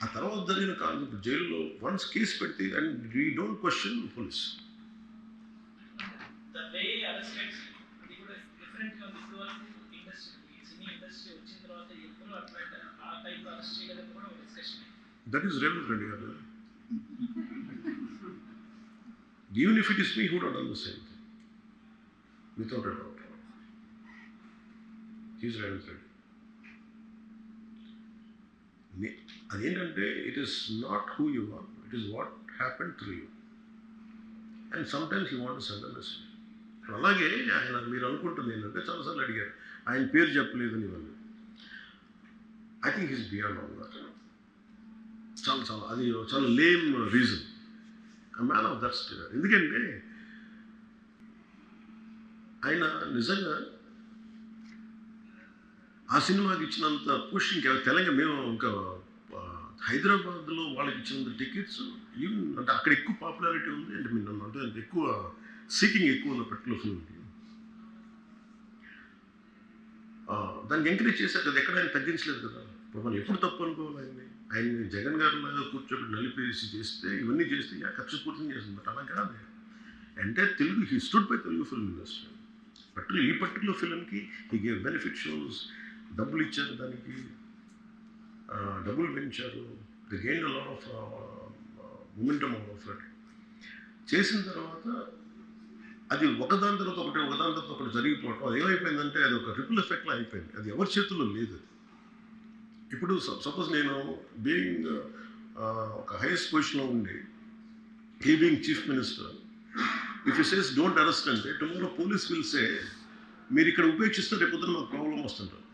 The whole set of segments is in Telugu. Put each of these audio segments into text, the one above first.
ఆ తర్వాత జరిగిన కాలం ఇప్పుడు జైల్లో వన్స్ కేసు పెడితే and we don't question police. That is Revanth Reddy గారు. Even if it is me who would done the same thing without a doubt. Is Revanth Reddy. అదేంటంటే it is not who you are, it is what happen through you and sometimes you want to send a message. అలాగే ఆయన మీరు అనుకుంటుంది ఏంటంటే చాలాసార్లు అడిగారు ఆయన పేరు చెప్పలేదని ఇవన్నీ. I think is beyond all that. చాలా అది చాలా lame reason. a man of that state. ఎందుకంటే ఆయన నిజంగా ఆ సినిమాకి ఇచ్చినంత పుష్ ఇంకా తెలంగాణ మేము ఇంకా హైదరాబాద్లో వాళ్ళకి ఇచ్చినంత టికెట్స్ ఈవెన్ అంటే అక్కడ ఎక్కువ పాపులారిటీ ఉంది అంటే మీరు అంటే ఎక్కువ సీకింగ్ ఎక్కువ ఉన్న పర్టికులర్ ఫిల్మ్కి. దాన్ని ఎంకరేజ్ చేశారు కదా, ఎక్కడ ఆయన తగ్గించలేదు కదా. మనం ఎప్పుడు తప్పు అనుకోవాలి ఆయన్ని జగన్ గారి లాగా కూర్చోబెట్టి నలిపేసి చేస్తే ఇవన్నీ చేస్తే కక్షపూర్తం చేస్తుంది. బట్ అలా కాదు. అంటే Telugu he stood by Telugu film industry. ఈ పర్టికులర్ ఫిల్మ్కి హీ గేవ్ బెనిఫిట్ షోస్, డబ్బులు ఇచ్చారు, దానికి డబ్బులు పెంచారు. The gain a lot of momentum of it. చేసిన తర్వాత అది ఒకదాని తర్వాత ఒకటి జరిగిపోవటం, అది ఏమైపోయిందంటే అది ఒక రిపుల్ ఎఫెక్ట్లో అయిపోయింది. అది ఎవరి చేతుల్లో లేదు. ఇప్పుడు సపోజ్ నేను బీయింగ్ ఒక హైయెస్ట్ పొజిషన్లో ఉండి he being chief minister, if you says don't arrest అంటే టుమారో పోలీస్ విల్ సే మీరు ఇక్కడ ఉపేక్షిస్తే రేపు పొద్దున మాకు ప్రాబ్లం వస్తుంటారు.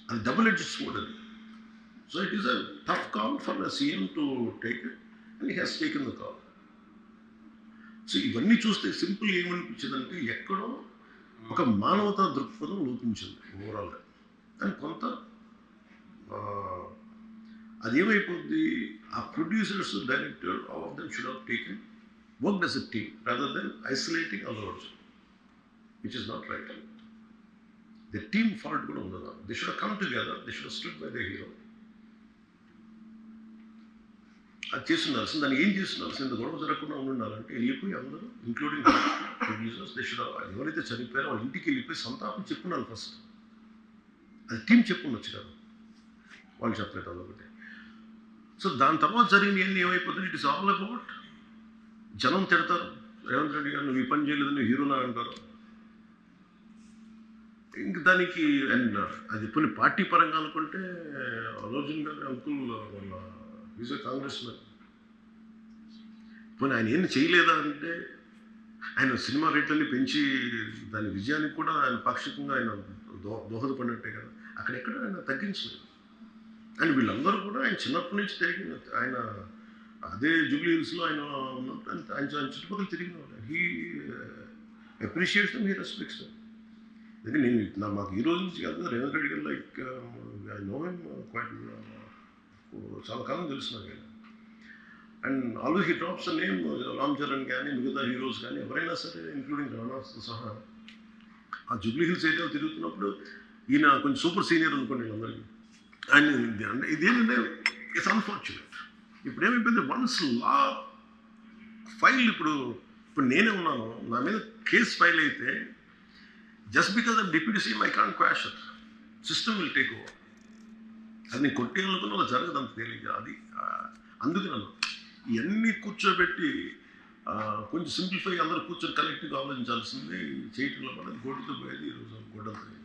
అది డబుల్ ఎడ్జ్డ్ స్వోర్డ్ అది. So it is a tough call for the CM to take it and he has taken the call. So ఇవన్నీ చూస్తే సింపుల్ ఏమనిపించిందంటే ఎక్కడో ఒక మానవతా దృక్పథం లోపించింది ఓవరాల్గా. అండ్ కొంత అదేమైపోద్ది, ఆ producers, director, all of them should have taken worked as a team rather than isolating Allu Arjun, which is not right. The team fault కూడా ఉండదు. They should have come together, they should have stood by the hero. అది చేస్తుండాల్సింది. దాన్ని ఏం చేస్తుండాల్సింది, ఇంత గొడవ జరగకుండా ఉండాలంటే వెళ్ళిపోయి అందరూ including producers they should have, ఎవరైతే చనిపోయారో వాళ్ళ ఇంటికి వెళ్ళిపోయి సంతాపం చెప్పున్నారు ఫస్ట్. అది టీం చెప్పుండొచ్చు కదా, వాళ్ళు చెప్పలేదు అదొకటి. సో దాని తర్వాత జరిగినవన్నీ ఏమైపోతుంది, ఇట్ ఇస్ ఆల్ అబౌట్ జనం తిడతారు రేవంత్ రెడ్డి గారు నువ్వు ఈ పని చేయలేదని హీరోలా అంటారు. ఇంక దానికి అండ్ అది కొన్ని పార్టీ పరంగా అనుకుంటే అల్లు అర్జున్ గారి అంకుల్ వాళ్ళ ఈజ్ ఏ కాంగ్రెస్ మ్యాన్. పోనీ ఆయన ఏం చేయలేదా అంటే ఆయన సినిమా రేట్లన్నీ పెంచి దాని విజయానికి కూడా ఆయన పాక్షికంగా ఆయన దోహదపడినట్టే కదా. అక్కడెక్కడ ఆయన తగ్గించలేదు. అండ్ వీళ్ళందరూ కూడా ఆయన చిన్నప్పటి నుంచి తిరిగిన, ఆయన అదే జూబ్లీ హిల్స్లో ఆయన ఉన్నప్పుడు ఆయన చుట్టుపక్కల తిరిగిన వాళ్ళు. He appreciates them, he respects them. ఎందుకంటే నేను మాకు ఈ రోజు నుంచి కాదు రేవంత్ రెడ్డి గారు like I know him quite, చాలా కాలం తెలుసు నాకు. And always he drops the name Ram Charan కానీ మిగతా హీరోస్ కానీ ఎవరైనా సరే ఇంక్లూడింగ్ రాణాతో సహా ఆ జూబ్లీ హిల్స్ ఏరియాలో తిరుగుతున్నప్పుడు ఈయన కొంచెం సూపర్ సీనియర్ అనుకోండి వీళ్ళందరికీ. అండ్ అంటే ఇదేంటంటే ఇట్స్ అన్ఫార్చునేట్. ఇప్పుడు ఏమైపోయింది, వన్స్ లా ఫైల్ ఇప్పుడు నేనే ఉన్నాను, నా మీద కేసు ఫైల్ అయితే just because of deputy CM I can't quash it, system will take over. అది నేను కొట్టేయాలనుకున్న అలా జరగదు అంత తేలిగ్గా. అది అందుకే నన్ను ఇవన్నీ కూర్చోబెట్టి కొంచెం సింప్లిఫై అందరూ కూర్చొని కలెక్టివ్గా ఆలోచించాల్సింది చేయటంలో పడేది గోటుతో పోయేది ఈరోజు గొడవతో.